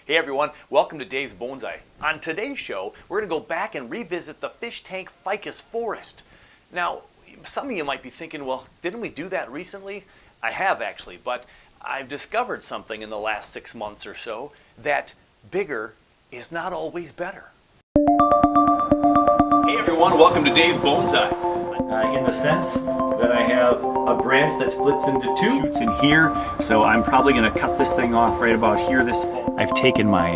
Hey everyone, welcome to Dave's Bonsai. On today's show, we're going to go back and revisit the Fish Tank Ficus Forest. Now, some of you might be thinking, well, didn't we do that recently? I have actually, but I've discovered something in the last 6 months or so that bigger is not always better. Hey everyone, welcome to Dave's Bonsai. In the sense that I have a branch that splits into two shoots in here, so I'm probably going to cut this thing off right about here this fall. I've taken my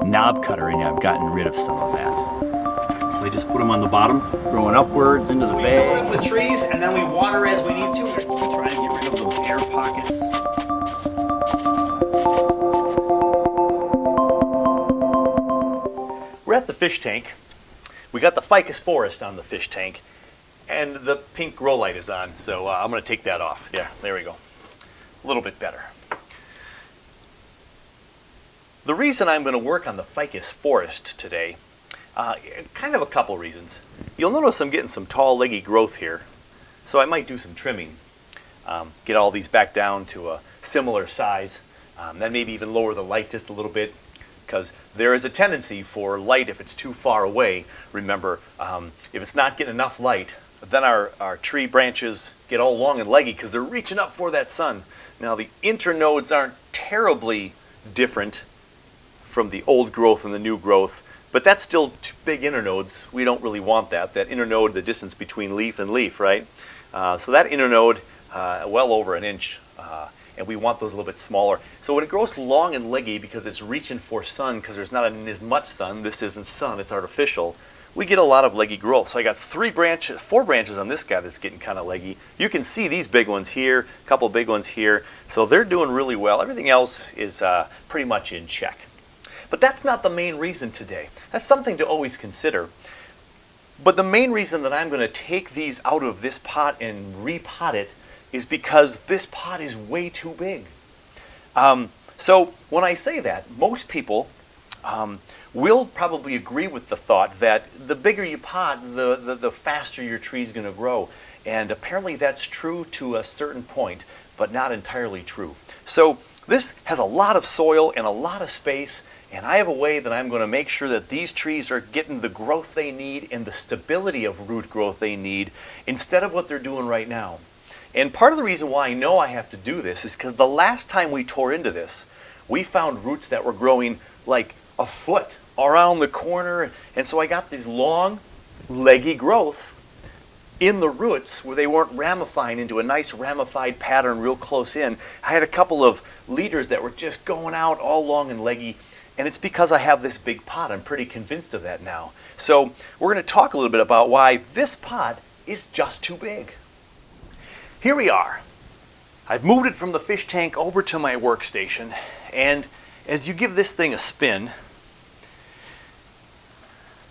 knob cutter and I've gotten rid of some of that. So I just put them on the bottom, growing upwards into the bag. We fill it with trees and then we water as we need to. We're trying to get rid of those air pockets. We're at the fish tank. We got the Ficus Forest on the fish tank. And the pink grow light is on, so I'm going to take that off. Yeah, there we go. A little bit better. The reason I'm going to work on the Ficus Forest today, kind of a couple reasons. You'll notice I'm getting some tall, leggy growth here, so I might do some trimming. Get all these back down to a similar size, then maybe even lower the light just a little bit, because there is a tendency for light, if it's too far away, remember, if it's not getting enough light, then our tree branches get all long and leggy because they're reaching up for that sun. Now the internodes aren't terribly different from the old growth and the new growth, but that's still big internodes. We don't really want that. That internode, the distance between leaf and leaf, right? So that internode, well over an inch, and we want those a little bit smaller. So when it grows long and leggy because it's reaching for sun, because there's not as much sun, this isn't sun, it's artificial, we get a lot of leggy growth. So I got 4 branches on this guy that's getting kind of leggy. You can see these big ones here, a couple big ones here. So they're doing really well. Everything else is pretty much in check. But that's not the main reason today. That's something to always consider. But the main reason that I'm going to take these out of this pot and repot it is because this pot is way too big. So when I say that, most people will probably agree with the thought that the bigger you pot, the faster your tree is going to grow. And apparently that's true to a certain point, but not entirely true. So this has a lot of soil and a lot of space, and I have a way that I'm going to make sure that these trees are getting the growth they need and the stability of root growth they need instead of what they're doing right now. And part of the reason why I know I have to do this is because the last time we tore into this, we found roots that were growing like a foot around the corner, and so I got these long, leggy growth in the roots where they weren't ramifying into a nice ramified pattern real close in. I had a couple of leaders that were just going out all long and leggy, and it's because I have this big pot. I'm pretty convinced of that now. So we're going to talk a little bit about why this pot is just too big. Here we are. I've moved it from the fish tank over to my workstation, and as you give this thing a spin,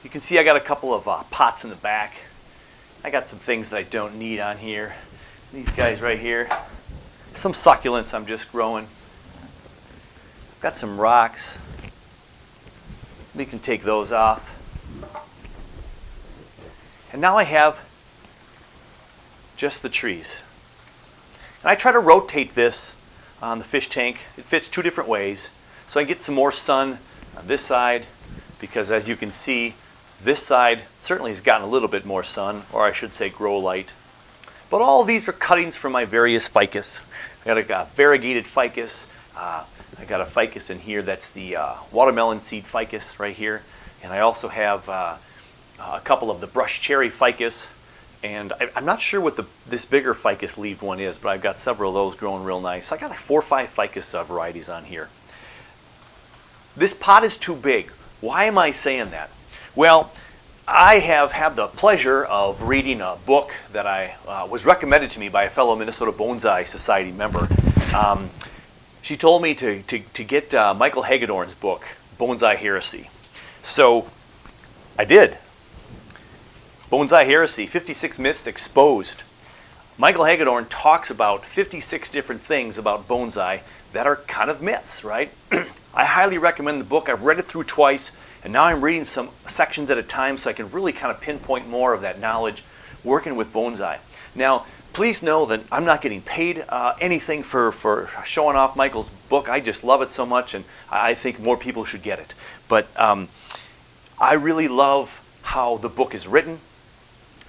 you can see I got a couple of pots in the back. I got some things that I don't need on here. These guys right here. Some succulents I'm just growing. I've got some rocks. We can take those off. And now I have just the trees. And I try to rotate this on the fish tank. It fits 2 different ways. So I get some more sun on this side, because as you can see, this side certainly has gotten a little bit more sun, or I should say grow light. But all of these are cuttings from my various ficus. I got a variegated ficus. I got a ficus in here that's the watermelon seed ficus right here. And I also have a couple of the brush cherry ficus. And I'm not sure what this bigger ficus leaved one is, but I've got several of those growing real nice. So I got like 4 or 5 ficus varieties on here. This pot is too big. Why am I saying that? Well, I have had the pleasure of reading a book that was recommended to me by a fellow Minnesota Bonsai Society member. She told me to get Michael Hagedorn's book, Bonsai Heresy. So I did. Bonsai Heresy, 56 Myths Exposed. Michael Hagedorn talks about 56 different things about bonsai that are kind of myths, right? I highly recommend the book. I've read it through twice, and now I'm reading some sections at a time so I can really kind of pinpoint more of that knowledge working with bonsai. Now, please know that I'm not getting paid anything for showing off Michael's book. I just love it so much, and I think more people should get it. But I really love how the book is written.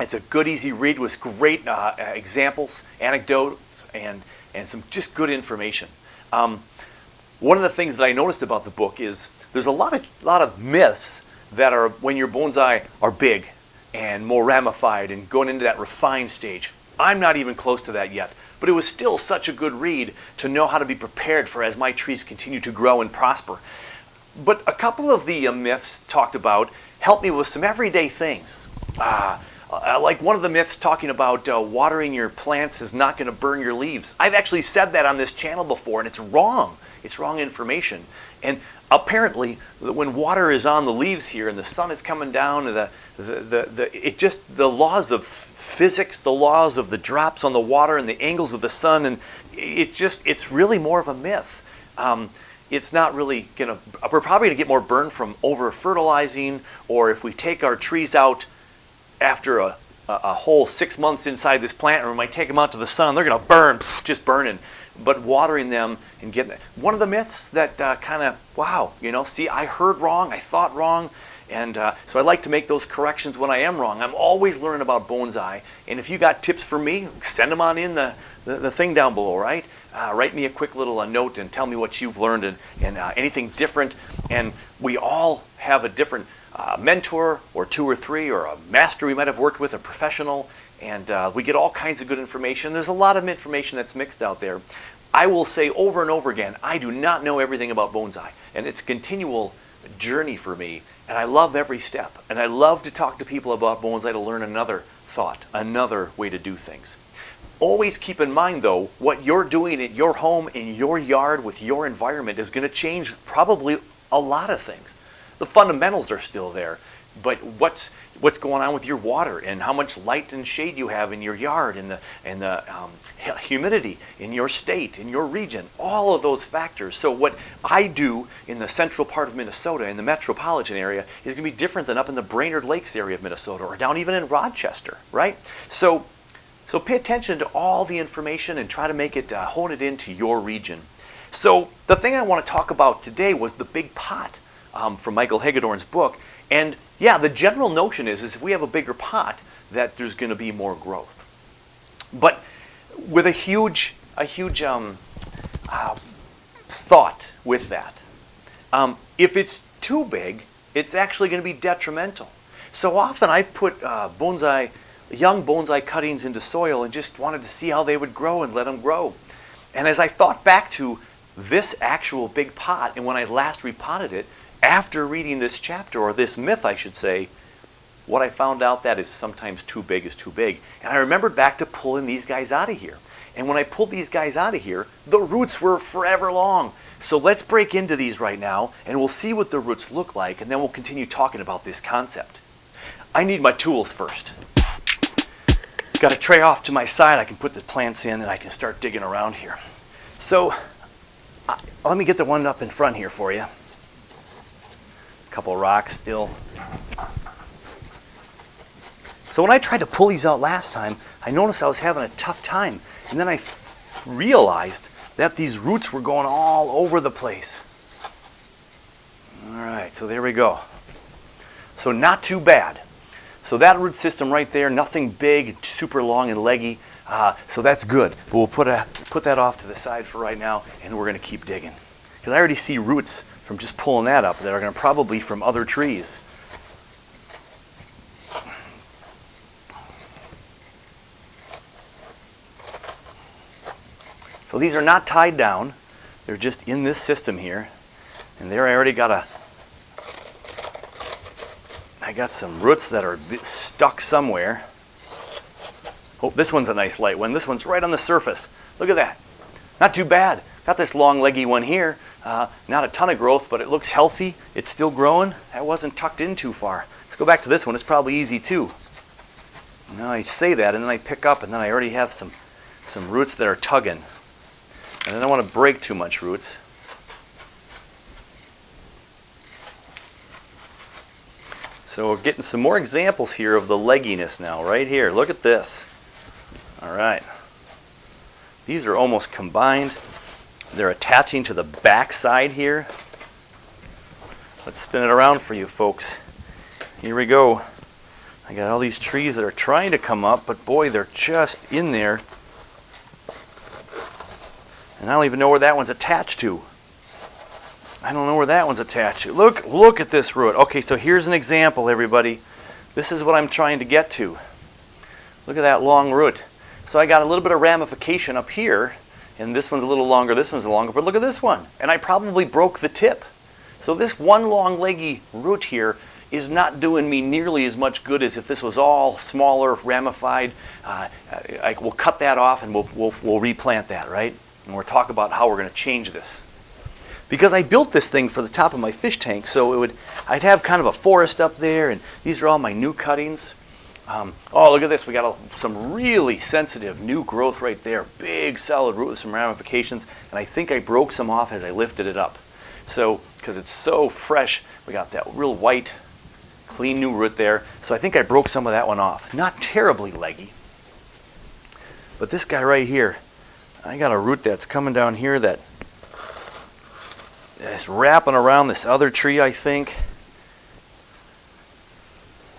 It's a good, easy read with great examples, anecdotes, and some just good information. One of the things that I noticed about the book is there's a lot of myths that are when your bonsai are big and more ramified and going into that refined stage. I'm not even close to that yet, but it was still such a good read to know how to be prepared for as my trees continue to grow and prosper. But a couple of the myths talked about helped me with some everyday things. Like one of the myths talking about watering your plants is not going to burn your leaves. I've actually said that on this channel before, and it's wrong. It's wrong information. And apparently, when water is on the leaves here and the sun is coming down, and the laws of physics, the laws of the drops on the water and the angles of the sun, and it's really more of a myth. It's not really gonna. We're probably gonna get more burn from over fertilizing, or if we take our trees out after a whole 6 months inside this plant, or we might take them out to the sun, they're gonna burn, just burning. But watering them and getting one of the myths that kind of, wow, see, I heard wrong, I thought wrong, and so I like to make those corrections when I am wrong. I'm always learning about bonsai, and if you got tips for me, send them on in the thing down below, right? Write me a quick little note and tell me what you've learned and anything different. And we all have a different mentor or 2 or 3 or a master we might have worked with, a professional, and we get all kinds of good information. There's a lot of information that's mixed out there. I will say over and over again, I do not know everything about bonsai, and it's a continual journey for me, and I love every step, and I love to talk to people about bonsai to learn another thought, another way to do things. Always keep in mind, though, what you're doing at your home, in your yard, with your environment is going to change probably a lot of things. The fundamentals are still there, but what's going on with your water and how much light and shade you have in your yard and the humidity in your state, in your region, all of those factors. So what I do in the central part of Minnesota, in the metropolitan area, is going to be different than up in the Brainerd Lakes area of Minnesota or down even in Rochester, right? So pay attention to all the information and try to make it, hone it into your region. So the thing I want to talk about today was the big pot from Michael Hagedorn's book. And yeah, the general notion is if we have a bigger pot, that there's going to be more growth. But with a huge thought with that. If it's too big, it's actually going to be detrimental. So often I've put young bonsai cuttings into soil and just wanted to see how they would grow and let them grow. And as I thought back to this actual big pot and when I last repotted it, after reading this chapter, or this myth I should say, what I found out that is sometimes too big is too big. And I remembered back to pulling these guys out of here. And when I pulled these guys out of here, the roots were forever long. So let's break into these right now and we'll see what the roots look like, and then we'll continue talking about this concept. I need my tools first. Got a tray off to my side I can put the plants in and I can start digging around here. So let me get the one up in front here for you. A couple of rocks still. So when I tried to pull these out last time, I noticed I was having a tough time. And then I realized that these roots were going all over the place. All right, so there we go. So not too bad. So that root system right there, nothing big, super long and leggy. So that's good. But we'll put that off to the side for right now, and we're going to keep digging. Because I already see roots from just pulling that up that are going to probably from other trees. So these are not tied down. They're just in this system here. And there I already got I got some roots that are stuck somewhere. Oh, this one's a nice light one. This one's right on the surface. Look at that. Not too bad. Got this long leggy one here. Not a ton of growth, but it looks healthy. It's still growing. That wasn't tucked in too far. Let's go back to this one. It's probably easy too. Now I say that and then I pick up and then I already have some roots that are tugging. And I don't want to break too much roots. So we're getting some more examples here of the legginess now, right here. Look at this. All right. These are almost combined. They're attaching to the back side here. Let's spin it around for you folks. Here we go. I got all these trees that are trying to come up, but boy, they're just in there. And I don't even know where that one's attached to. I don't know where that one's attached to. Look at this root. Okay, so here's an example, everybody. This is what I'm trying to get to. Look at that long root. So I got a little bit of ramification up here, and this one's a little longer, this one's longer, but look at this one. And I probably broke the tip. So this one long leggy root here is not doing me nearly as much good as if this was all smaller, ramified. We'll cut that off and we'll replant that, right? And we'll talk about how we're going to change this. Because I built this thing for the top of my fish tank, so I'd have kind of a forest up there, and these are all my new cuttings. Oh, look at this. We got some really sensitive new growth right there. Big solid root with some ramifications, and I think I broke some off as I lifted it up. So, because it's so fresh, we got that real white, clean new root there. So I think I broke some of that one off. Not terribly leggy. But this guy right here, I got a root that's coming down here that's wrapping around this other tree, I think.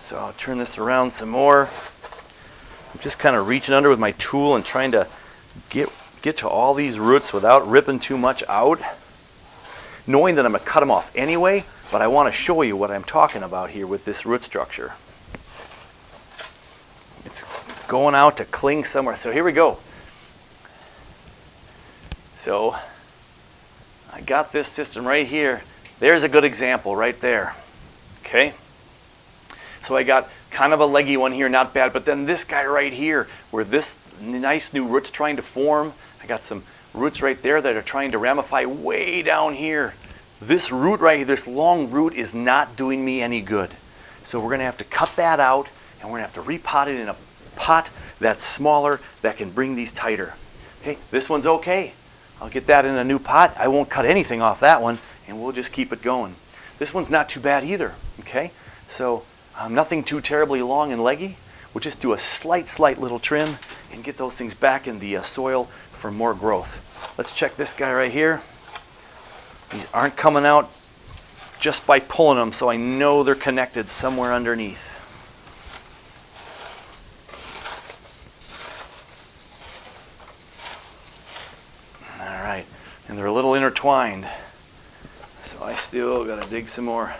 So I'll turn this around some more. I'm just kind of reaching under with my tool and trying to get to all these roots without ripping too much out. Knowing that I'm going to cut them off anyway, but I want to show you what I'm talking about here with this root structure. It's going out to cling somewhere. So here we go. So I got this system right here. There's a good example right there. Okay? So I got kind of a leggy one here, not bad, but then this guy right here, where this nice new root's trying to form, I got some roots right there that are trying to ramify way down here. This root right here, this long root is not doing me any good. So we're going to have to cut that out, and we're going to have to repot it in a pot that's smaller that can bring these tighter. Okay, this one's okay. I'll get that in a new pot. I won't cut anything off that one, and we'll just keep it going. This one's not too bad either. Okay, so nothing too terribly long and leggy. We'll just do a slight little trim and get those things back in the soil for more growth. Let's check this guy right here. These aren't coming out just by pulling them, so I know they're connected somewhere underneath. All right, and they're a little intertwined, so I still got to dig some more.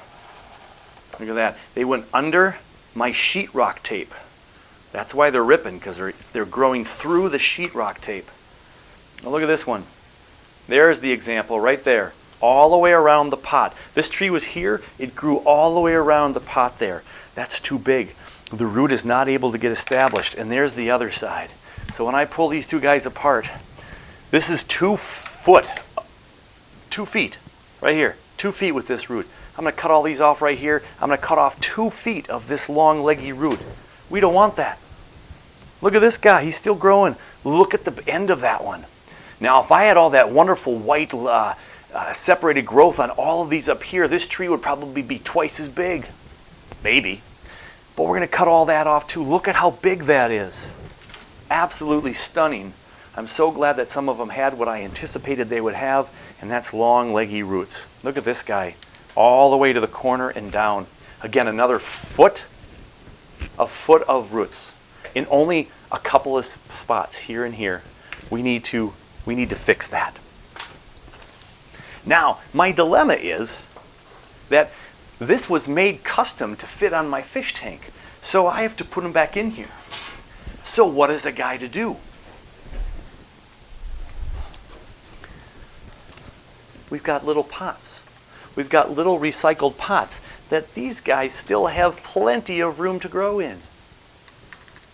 Look at that. They went under my sheetrock tape. That's why they're ripping, because they're growing through the sheetrock tape. Now look at this one. There's the example right there. All the way around the pot. This tree was here. It grew all the way around the pot there. That's too big. The root is not able to get established. And there's the other side. So when I pull these two guys apart, this is 2 foot. 2 feet. Right here. 2 feet with this root. I'm going to cut all these off right here. I'm going to cut off 2 feet of this long leggy root. We don't want that. Look at this guy. He's still growing. Look at the end of that one. Now, if I had all that wonderful white separated growth on all of these up here, this tree would probably be twice as big. Maybe. But we're going to cut all that off too. Look at how big that is. Absolutely stunning. I'm so glad that some of them had what I anticipated they would have, and that's long leggy roots. Look at this guy. All the way to the corner and down. Again, another foot of roots in only a couple of spots here and here. We need to fix that. Now, my dilemma is that this was made custom to fit on my fish tank, so I have to put them back in here. So what is a guy to do? We've got little pots. We've got little recycled pots that these guys still have plenty of room to grow in.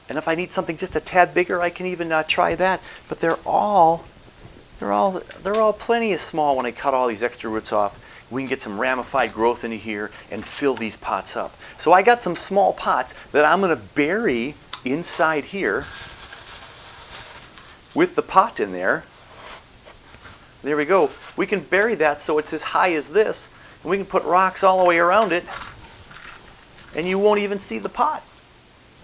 And if I need something just a tad bigger, I can even try that. But they're all plenty of small when I cut all these extra roots off. We can get some ramified growth into here and fill these pots up. So I got some small pots that I'm going to bury inside here with the pot in there. There we go. We can bury that so it's as high as this, and we can put rocks all the way around it, and you won't even see the pot.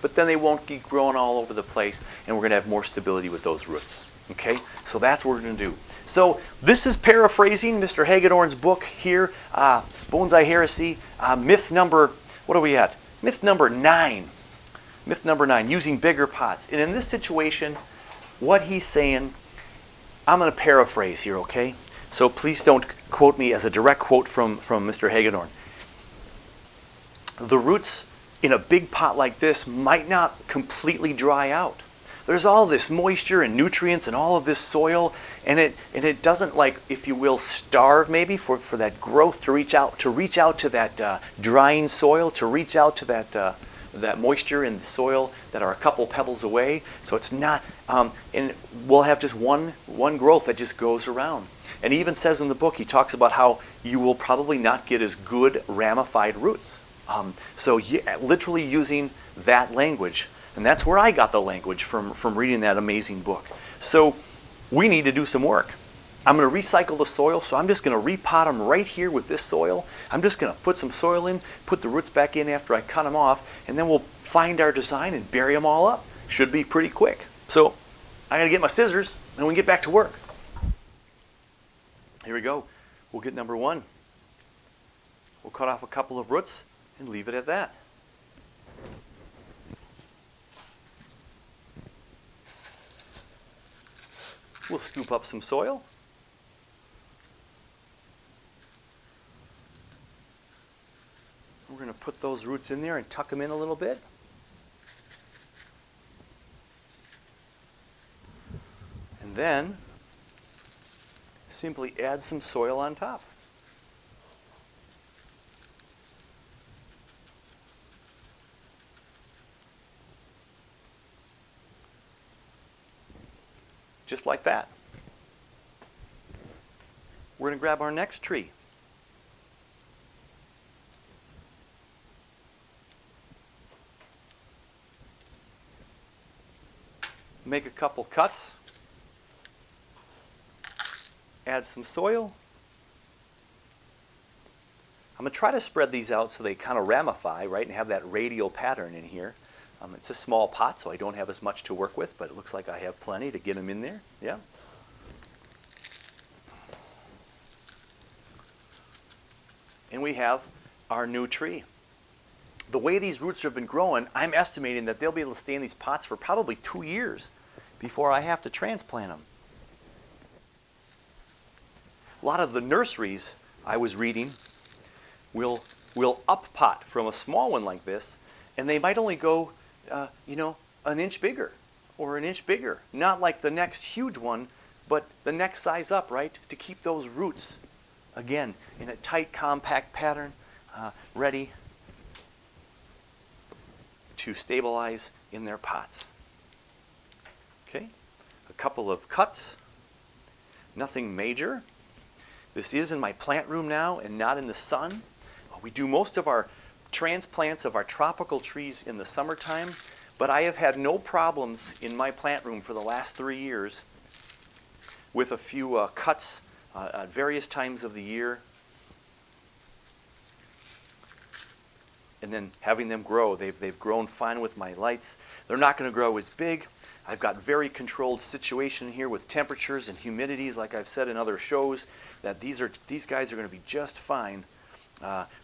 But then they won't keep growing all over the place, and we're going to have more stability with those roots. Okay, so that's what we're going to do. So this is paraphrasing Mr. Hagedorn's book here, Bonsai Heresy, myth number, what are we at? Myth number 9. Myth number 9, using bigger pots. And in this situation, what he's saying, I'm going to paraphrase here, okay? So please don't quote me as a direct quote from Mr. Hagedorn. The roots in a big pot like this might not completely dry out. There's all this moisture and nutrients and all of this soil, and it doesn't, like, if you will, starve maybe for that growth to reach out to that drying soil, to reach out to that moisture in the soil that are a couple pebbles away. So it's not, and we'll have just one growth that just goes around. And he even says in the book, he talks about how you will probably not get as good ramified roots. So literally using that language. And that's where I got the language from reading that amazing book. So we need to do some work. I'm going to recycle the soil, so I'm just going to repot them right here with this soil. I'm just going to put some soil in, put the roots back in after I cut them off, and then we'll find our design and bury them all up. Should be pretty quick. So I got to get my scissors, and we can get back to work. Here we go. We'll get number 1. We'll cut off a couple of roots and leave it at that. We'll scoop up some soil. We're going to put those roots in there and tuck them in a little bit. And then simply add some soil on top. Just like that. We're going to grab our next tree. Make a couple cuts. Add some soil. I'm going to try to spread these out so they kind of ramify, right, and have that radial pattern in here. It's a small pot, so I don't have as much to work with, but it looks like I have plenty to get them in there. Yeah. And we have our new tree. The way these roots have been growing, I'm estimating that they'll be able to stay in these pots for probably 2 years before I have to transplant them. A lot of the nurseries I was reading will up pot from a small one like this, and they might only go an inch bigger or an inch bigger. Not like the next huge one, but the next size up, right? To keep those roots, again, in a tight, compact pattern, ready to stabilize in their pots. Okay, a couple of cuts, nothing major. This is in my plant room now and not in the sun. We do most of our transplants of our tropical trees in the summertime, but I have had no problems in my plant room for the last 3 years with a few cuts at various times of the year, and then having them grow. They've grown fine with my lights. They're not going to grow as big. I've got very controlled situation here with temperatures and humidities, like I've said in other shows, that these guys are going to be just fine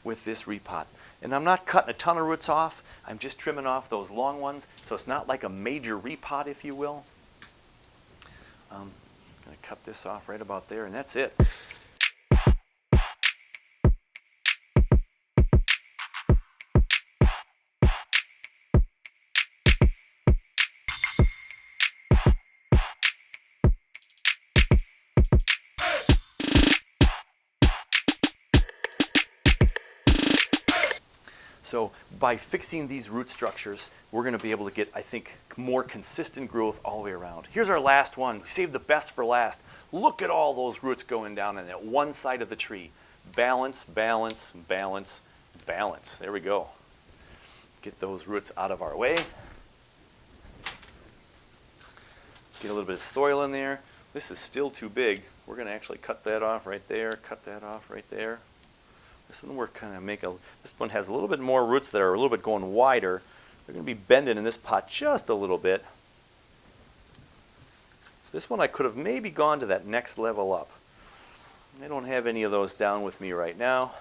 with this repot. And I'm not cutting a ton of roots off. I'm just trimming off those long ones, so it's not like a major repot, if you will. I'm going to cut this off right about there, and that's it. So by fixing these root structures, we're going to be able to get, I think, more consistent growth all the way around. Here's our last one. We saved the best for last. Look at all those roots going down on that one side of the tree. Balance, balance, balance, balance. There we go. Get those roots out of our way. Get a little bit of soil in there. This is still too big. We're going to actually cut that off right there, cut that off right there. This one we're kind of this one has a little bit more roots that are a little bit going wider. They're going to be bending in this pot just a little bit. This one I could have maybe gone to that next level up. I don't have any of those down with me right now.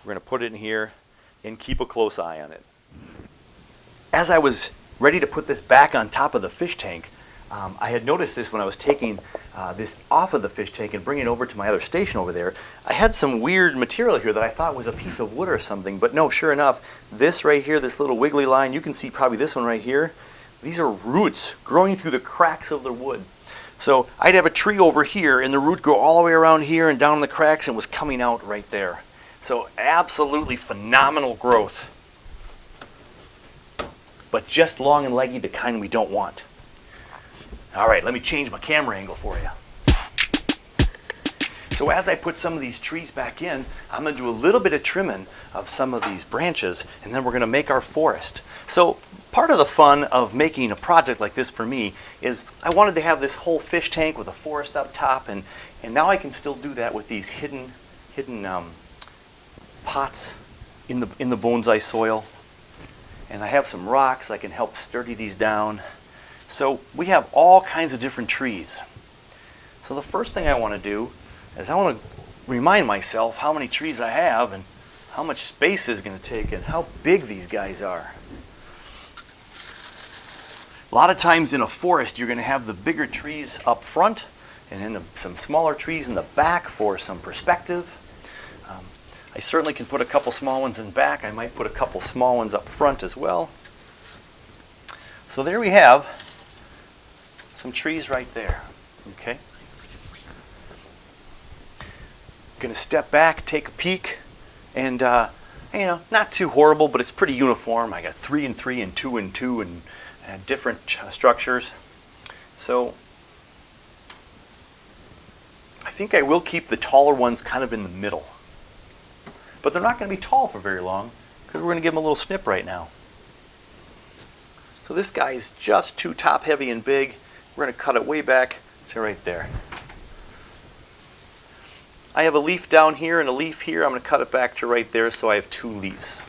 We're going to put it in here and keep a close eye on it. As I was ready to put this back on top of the fish tank, I had noticed this when I was taking this off of the fish tank and bringing it over to my other station over there. I had some weird material here that I thought was a piece of wood or something, but no, sure enough, this right here, this little wiggly line, you can see probably this one right here, these are roots growing through the cracks of the wood. So I'd have a tree over here and the root go all the way around here and down in the cracks and was coming out right there. So absolutely phenomenal growth, but just long and leggy, the kind we don't want. All right, let me change my camera angle for you. So as I put some of these trees back in, I'm going to do a little bit of trimming of some of these branches, and then we're going to make our forest. So part of the fun of making a project like this for me is I wanted to have this whole fish tank with a forest up top, and now I can still do that with these hidden pots in the bonsai soil. And I have some rocks I can help sturdy these down. So we have all kinds of different trees. So the first thing I want to do is I want to remind myself how many trees I have and how much space is going to take and how big these guys are. A lot of times in a forest you're going to have the bigger trees up front and then some smaller trees in the back for some perspective. I certainly can put a couple small ones in back. I might put a couple small ones up front as well. So there we have some trees right there. Okay. Going to step back, take a peek, and not too horrible, but it's pretty uniform. I got 3 and 3 and 2 and 2 and different structures. So I think I will keep the taller ones kind of in the middle. But they're not going to be tall for very long because we're going to give them a little snip right now. So this guy is just too top heavy and big. We're going to cut it way back to right there. I have a leaf down here and a leaf here. I'm going to cut it back to right there so I have 2 leaves.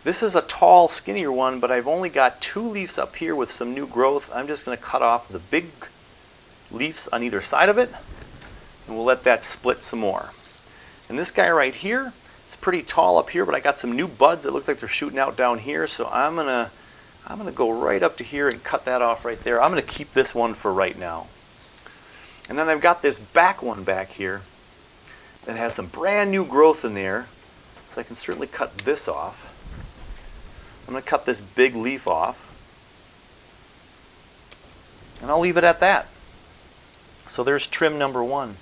This is a tall, skinnier one, but I've only got 2 leaves up here with some new growth. I'm just going to cut off the big leaves on either side of it, and we'll let that split some more. And this guy right here, it's pretty tall up here, but I got some new buds that look like they're shooting out down here, so I'm gonna go right up to here and cut that off right there. I'm gonna keep this one for right now. And then I've got this back one back here that has some brand new growth in there, so I can certainly cut this off. I'm gonna cut this big leaf off, and I'll leave it at that. So there's trim number 1.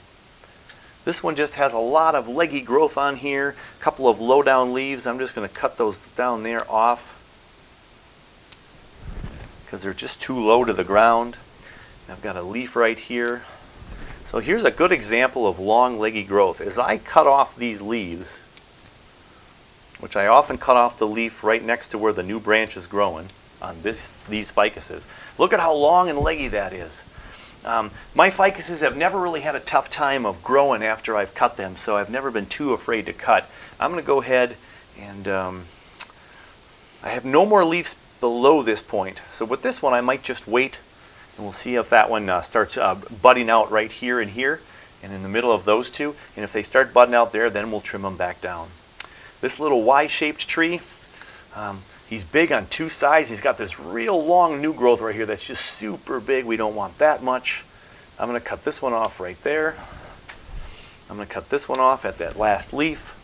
This one just has a lot of leggy growth on here, a couple of low down leaves. I'm just going to cut those down there off because they're just too low to the ground. I've got a leaf right here. So here's a good example of long leggy growth. As I cut off these leaves, which I often cut off the leaf right next to where the new branch is growing on these ficuses, look at how long and leggy that is. My ficuses have never really had a tough time of growing after I've cut them, so I've never been too afraid to cut. I'm going to go ahead and I have no more leaves below this point. So with this one I might just wait and we'll see if that one starts budding out right here and in the middle of those two. And if they start budding out there, then we'll trim them back down. This little Y-shaped tree, he's big on 2 sides. He's got this real long new growth right here that's just super big. We don't want that much. I'm going to cut this one off right there. I'm going to cut this one off at that last leaf.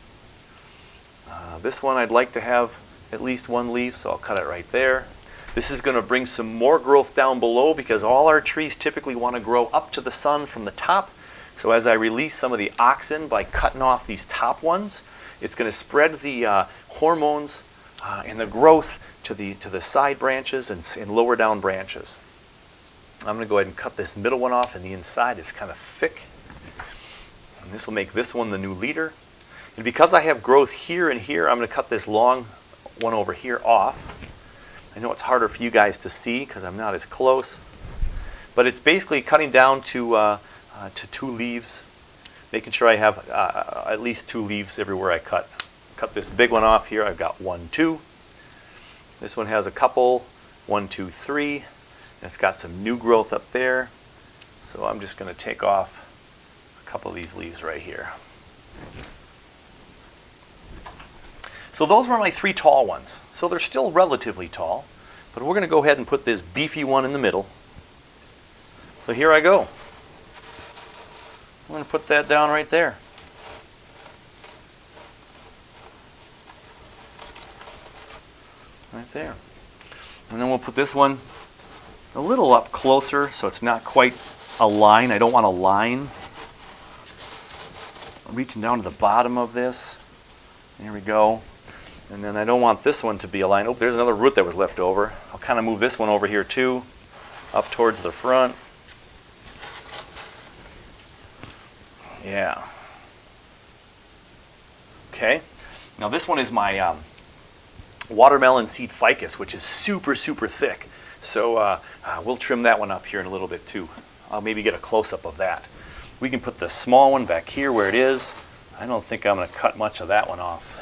This one I'd like to have at least 1 leaf, so I'll cut it right there. This is going to bring some more growth down below because all our trees typically want to grow up to the sun from the top. So as I release some of the oxen by cutting off these top ones, it's going to spread the hormones and the growth to the side branches and lower down branches. I'm going to go ahead and cut this middle one off, and the inside is kind of thick. And this will make this one the new leader. And because I have growth here and here, I'm going to cut this long one over here off. I know it's harder for you guys to see because I'm not as close. But it's basically cutting down to 2 leaves, making sure I have at least 2 leaves everywhere I cut. Cut this big one off here. I've got 1, 2. This one has a couple 1, 2, 3. And it's got some new growth up there. So I'm just going to take off a couple of these leaves right here. So those were my 3 tall ones. So they're still relatively tall, but we're going to go ahead and put this beefy one in the middle. So here I go. I'm going to put that down right there. Right there. And then we'll put this one a little up closer so it's not quite a line. I don't want a line. I'm reaching down to the bottom of this. There we go. And then I don't want this one to be a line. Oh, there's another root that was left over. I'll kind of move this one over here too, up towards the front. Yeah. Okay. Now this one is my watermelon seed ficus, which is super, super thick. So we'll trim that one up here in a little bit too. I'll maybe get a close-up of that. We can put the small one back here where it is. I don't think I'm going to cut much of that one off.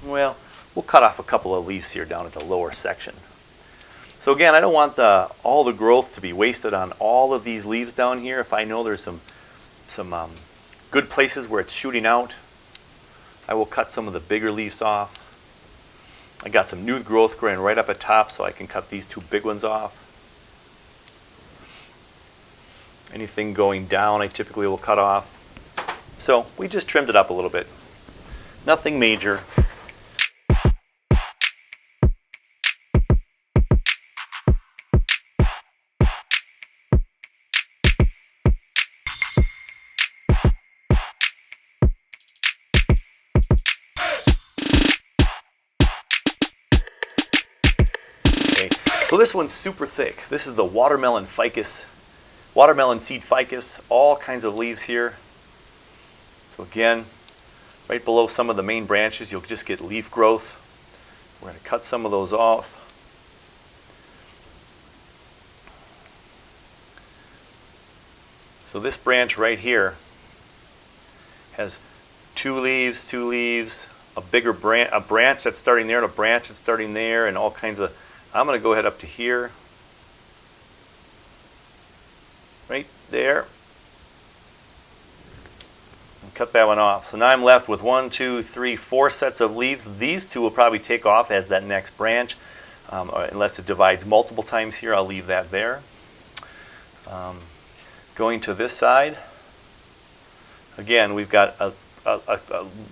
Well, we'll cut off a couple of leaves here down at the lower section. So again, I don't want all the growth to be wasted on all of these leaves down here. If I know there's some good places where it's shooting out, I will cut some of the bigger leaves off. I got some new growth growing right up at top, so I can cut these 2 big ones off. Anything going down, I typically will cut off. So we just trimmed it up a little bit. Nothing major. So this one's super thick. This is the watermelon seed ficus, all kinds of leaves here. So again, right below some of the main branches, you'll just get leaf growth. We're going to cut some of those off. So this branch right here has 2 leaves, a bigger branch, a branch that's starting there, and a branch that's starting there, and all kinds of. I'm going to go ahead up to here, right there, and cut that one off. So now I'm left with 1, 2, 3, 4 sets of leaves. These 2 will probably take off as that next branch, unless it divides multiple times here. I'll leave that there. Going to this side, again, we've got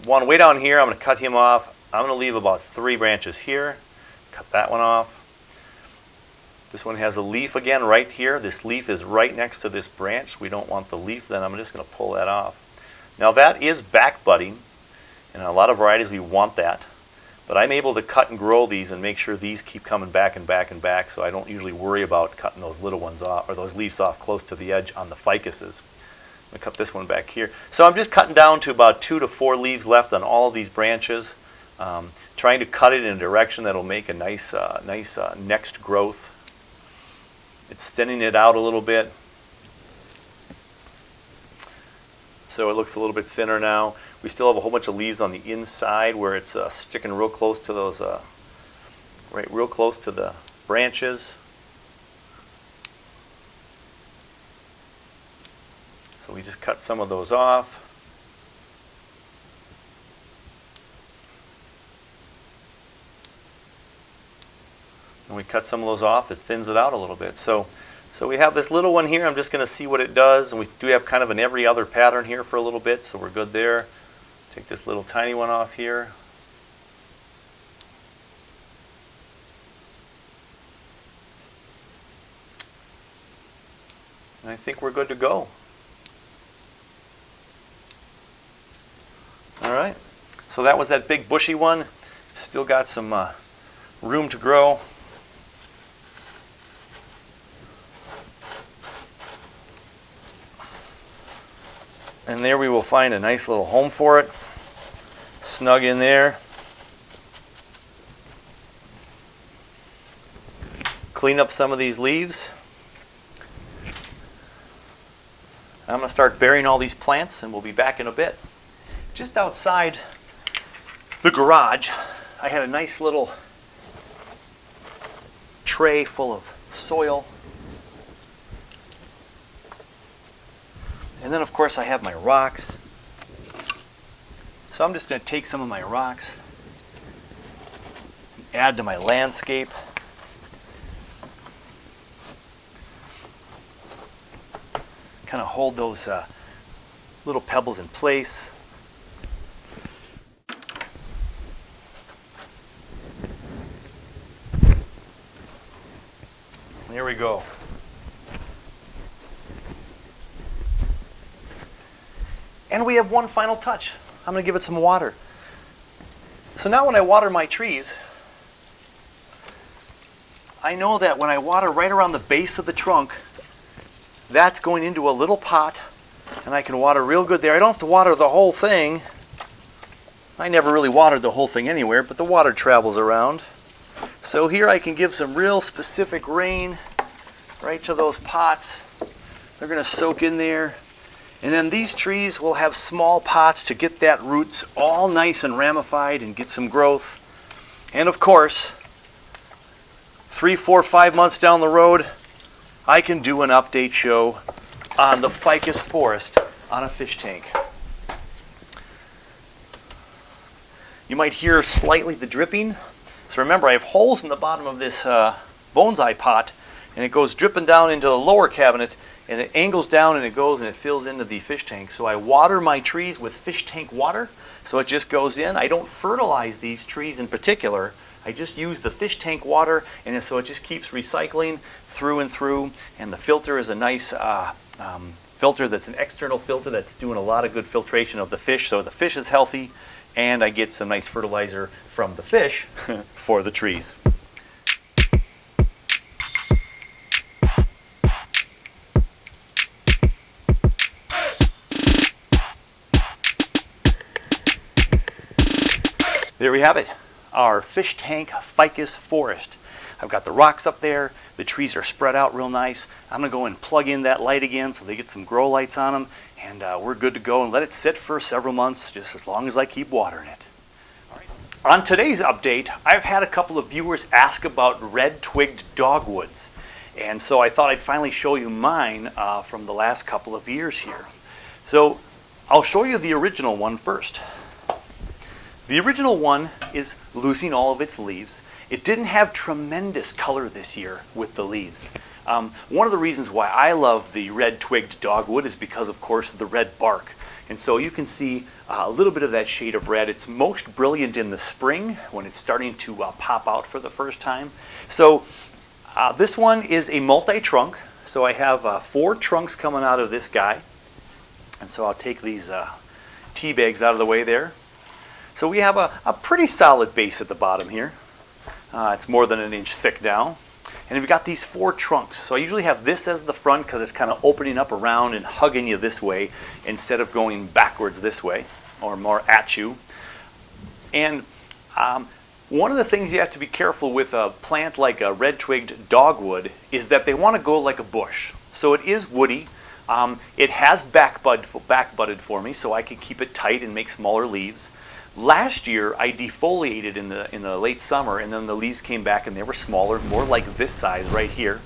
one way down here. I'm going to cut him off. I'm going to leave about 3 branches here. Cut that one off. This one has a leaf again right here. This leaf is right next to this branch. We don't want the leaf, then I'm just going to pull that off. Now that is back budding. In a lot of varieties we want that. But I'm able to cut and grow these and make sure these keep coming back and back and back, so I don't usually worry about cutting those little ones off, or those leaves off close to the edge on the ficuses. I'm going to cut this one back here. So I'm just cutting down to about 2 to 4 leaves left on all of these branches. Trying to cut it in a direction that will make a nice next growth. It's thinning it out a little bit. So it looks a little bit thinner now. We still have a whole bunch of leaves on the inside where it's sticking real close to those, real close to the branches. So we just cut some of those off. When we cut some of those off, it thins it out a little bit. So we have this little one here. I'm just going to see what it does. And we do have kind of an every other pattern here for a little bit, so we're good there. Take this little tiny one off here. And I think we're good to go. All right. So that was that big bushy one. Still got some room to grow. And there we will find a nice little home for it. Snug in there. Clean up some of these leaves. I'm going to start burying all these plants, and we'll be back in a bit. Just outside the garage, I had a nice little tray full of soil. And then of course I have my rocks. So I'm just going to take some of my rocks, add to my landscape. Kind of hold those little pebbles in place. There we go. And we have one final touch. I'm going to give it some water. So now when I water my trees, I know that when I water right around the base of the trunk, that's going into a little pot, and I can water real good there. I don't have to water the whole thing. I never really watered the whole thing anywhere, but the water travels around. So here I can give some real specific rain right to those pots. They're going to soak in there. And then these trees will have small pots to get that roots all nice and ramified and get some growth. And of course, 3, 4, 5 months down the road, I can do an update show on the ficus forest on a fish tank. You might hear slightly the dripping. So remember, I have holes in the bottom of this bonsai pot, and it goes dripping down into the lower cabinet, and it angles down and it goes and it fills into the fish tank. So I water my trees with fish tank water, so it just goes in. I don't fertilize these trees in particular. I just use the fish tank water, and so it just keeps recycling through and through. And the filter is a nice filter that's an external filter that's doing a lot of good filtration of the fish, so the fish is healthy, and I get some nice fertilizer from the fish for the trees. There we have it, our Fish Tank Ficus Forest. I've got the rocks up there, the trees are spread out real nice. I'm going to go and plug in that light again so they get some grow lights on them, and we're good to go and let it sit for several months, just as long as I keep watering it. All right. On today's update, I've had a couple of viewers ask about Red Twigged Dogwoods, and so I thought I'd finally show you mine from the last couple of years here. So I'll show you the original one first. The original one is losing all of its leaves. It didn't have tremendous color this year with the leaves. One of the reasons why I love the Red Twigged Dogwood is because, of course, of the red bark. And so you can see a little bit of that shade of red. It's most brilliant in the spring when it's starting to pop out for the first time. So this one is a multi-trunk. So I have 4 trunks coming out of this guy. And so I'll take these tea bags out of the way there. So we have a pretty solid base at the bottom here. It's more than 1 inch thick now. And we've got these 4 trunks. So I usually have this as the front because it's kind of opening up around and hugging you this way instead of going backwards this way or more at you. And one of the things you have to be careful with a plant like a Red Twigged Dogwood is that they want to go like a bush. So it is woody. It has back-budded for me, so I can keep it tight and make smaller leaves. Last year, I defoliated in the late summer, and then the leaves came back and they were smaller, more like this size right here.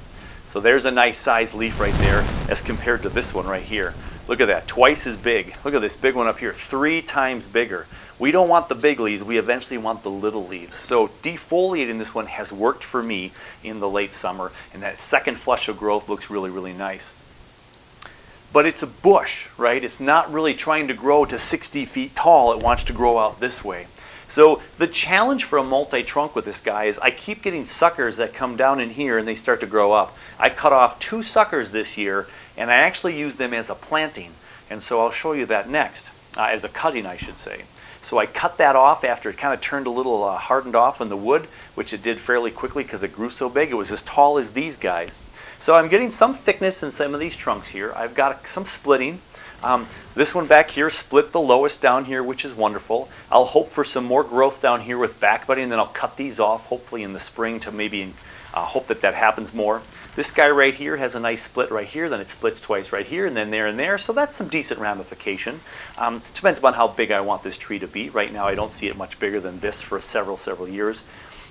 So there's a nice size leaf right there as compared to this one right here. Look at that, twice as big. Look at this big one up here, 3 times bigger. We don't want the big leaves, we eventually want the little leaves. So defoliating this one has worked for me in the late summer, and that second flush of growth looks really, really nice. But it's a bush, right? It's not really trying to grow to 60 feet tall. It wants to grow out this way. So the challenge for a multi-trunk with this guy is I keep getting suckers that come down in here and they start to grow up. I cut off 2 suckers this year, and I actually use them as a planting. And so I'll show you that next, as a cutting, I should say. So I cut that off after it kind of turned a little hardened off in the wood, which it did fairly quickly because it grew so big. It was as tall as these guys. So I'm getting some thickness in some of these trunks here. I've got some splitting. This one back here split the lowest down here, which is wonderful. I'll hope for some more growth down here with back budding, and then I'll cut these off hopefully in the spring to maybe hope that happens more. This guy right here has a nice split right here, then it splits twice right here, and then there and there. So that's some decent ramification. Depends upon how big I want this tree to be. Right now I don't see it much bigger than this for several years.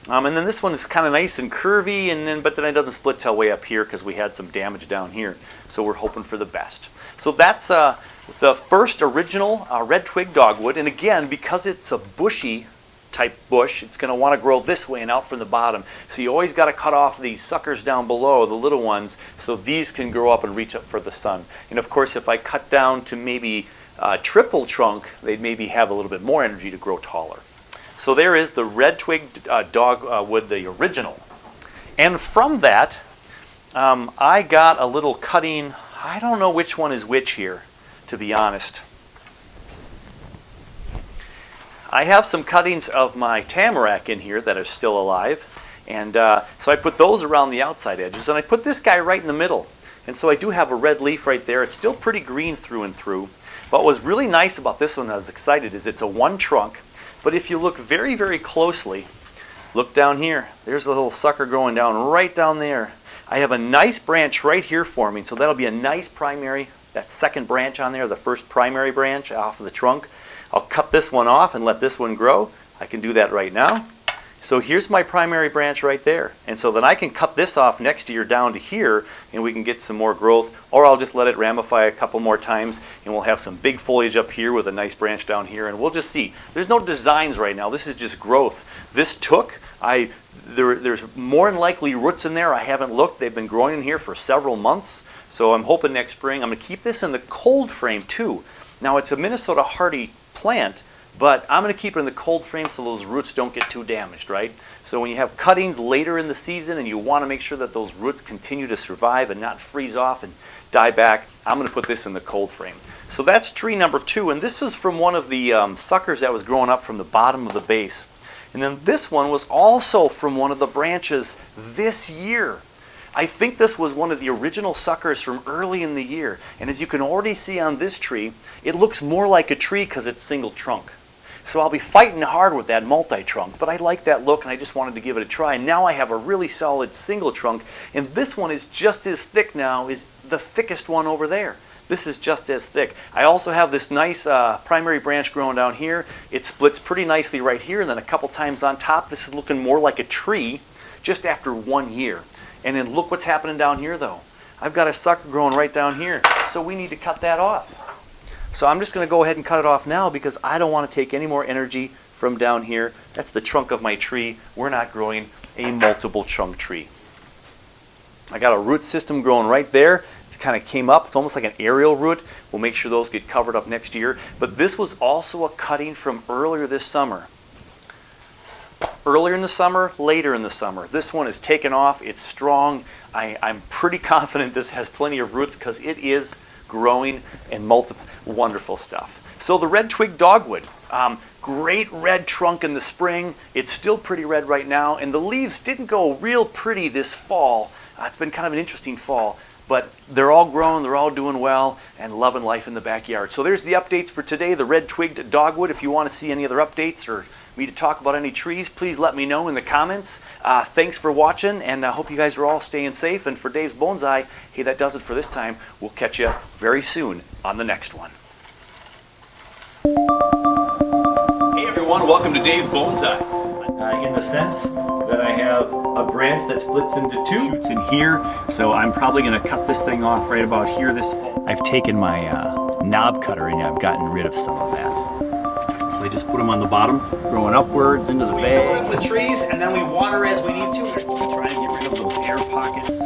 And then this one is kind of nice and curvy, but then it doesn't split till way up here because we had some damage down here. So we're hoping for the best. So that's the first original red twig dogwood. And again, because it's a bushy type bush, it's going to want to grow this way and out from the bottom. So you always got to cut off these suckers down below, the little ones, so these can grow up and reach up for the sun. And of course, if I cut down to maybe triple trunk, they'd maybe have a little bit more energy to grow taller. So there is the red twigged dogwood, the original. And from that, I got a little cutting. I don't know which one is which here, to be honest. I have some cuttings of my tamarack in here that are still alive. And so I put those around the outside edges. And I put this guy right in the middle. And so I do have a red leaf right there. It's still pretty green through and through. But what was really nice about this one, I was excited, is it's a one trunk. But if you look very, very closely, look down here. There's a little sucker growing down right down there. I have a nice branch right here forming, so that'll be a nice primary, that second branch on there, the first primary branch off of the trunk. I'll cut this one off and let this one grow. I can do that right now. So here's my primary branch right there. And so then I can cut this off next year down to here and we can get some more growth, or I'll just let it ramify a couple more times and we'll have some big foliage up here with a nice branch down here, and we'll just see. There's no designs right now. This is just growth. This took, there's more than likely roots in there. I haven't looked. They've been growing in here for several months. So I'm hoping next spring. I'm going to keep this in the cold frame too. Now it's a Minnesota hardy plant, but I'm going to keep it in the cold frame so those roots don't get too damaged, right? So when you have cuttings later in the season and you want to make sure that those roots continue to survive and not freeze off and die back, I'm going to put this in the cold frame. So that's tree number 2, and this is from one of the suckers that was growing up from the bottom of the base. And then this one was also from one of the branches this year. I think this was one of the original suckers from early in the year. And as you can already see on this tree, it looks more like a tree because it's single trunk. So I'll be fighting hard with that multi-trunk, but I like that look and I just wanted to give it a try. And now I have a really solid single trunk, and this one is just as thick now as the thickest one over there. This is just as thick. I also have this nice primary branch growing down here. It splits pretty nicely right here, and then a couple times on top. This is looking more like a tree just after 1 year. And then look what's happening down here though. I've got a sucker growing right down here, so we need to cut that off. So I'm just going to go ahead and cut it off now because I don't want to take any more energy from down here. That's the trunk of my tree. We're not growing a multiple trunk tree. I got a root system growing right there. It's kind of came up. It's almost like an aerial root. We'll make sure those get covered up next year. But this was also a cutting from earlier this summer. Earlier in the summer, later in the summer. This one is taken off. It's strong. I'm pretty confident this has plenty of roots because it is growing and multiple wonderful stuff. So the red twig dogwood, great red trunk in the spring. It's still pretty red right now, and the leaves didn't go real pretty this fall. It's been kind of an interesting fall, but they're all grown, they're all doing well, and loving life in the backyard. So there's the updates for today, the red twigged dogwood. If you want to see any other updates or me to talk about any trees, please let me know in the comments. Thanks for watching, and I hope you guys are all staying safe. And for Dave's Bonsai, hey, that does it for this time. We'll catch you very soon on the next one. Hey everyone, welcome to Dave's Bonsai. In the sense that I have a branch that splits into 2 shoots in here, so I'm probably going to cut this thing off right about here this fall. I've taken my knob cutter and I've gotten rid of some of that. So I just put them on the bottom, growing upwards into the bag. We fill it up with trees, and then we water as we need to. We try and get rid of those air pockets.